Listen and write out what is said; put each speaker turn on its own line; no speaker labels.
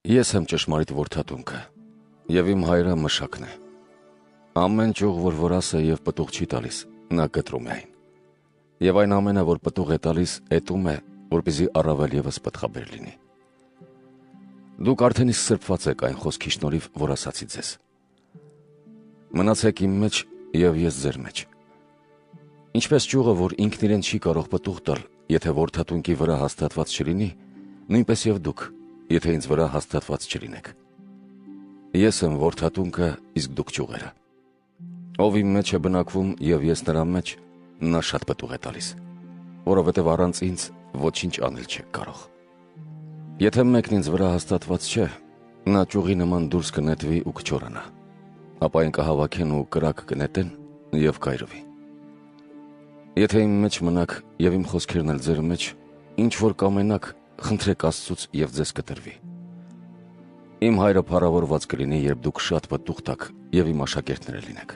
Ես եմ ճշմարիտ որդատունքը, և իմ հայրը մշակն է։ Ամեն ճյուղ, որ որաս է և պտուղ չի տալիս, նա կտրում է այն։ Եվ այն ամենը, որ պտուղ է տալիս, էտում է, որպեսզի առավել ևս պտղաբեր լինի։ Դուք արդեն իսկ սրբված եք այն խոսքի շնորհիվ, որ ասացի ձեզ։ Մնացեք իմ մեջ, և ես ձեր մեջ։ Ինչպես ճյուղը, որ ինքն իրեն չի կարող պտուղ տալ, եթե որդատունկի վրա հաստատված չլինի, նույնպես և դուք, եթե ինձ վրա հաստատված չլինեք։ Ես եմ որդատունկը, իսկ դուք ճյուղերը։ Ով իմ մեջ է բնակվում և ես նրա մեջ, նա շատ պտուղ է տալիս, որովհետև առանց ինձ ոչինչ անել չեք կարող։ Եթե մեկն ինձ վրա հաստատված չէ, նա ճյուղի նման դուրս կնետվի ու կչորանա, ապա այն կհավաքեն ու կրակ կնետեն և կայրվի։ Եթե իմ մեջ մնաք և իմ խոսքերն էլ ձեր մեջ, ինչ որ կամենաք, խնդրեք Աստծուց և ձեզ կտրվի։ Իմ հայրը փառավորված կլինի, երբ դուք շատ պտուղ տաք և իմ աշակերտները լինեք։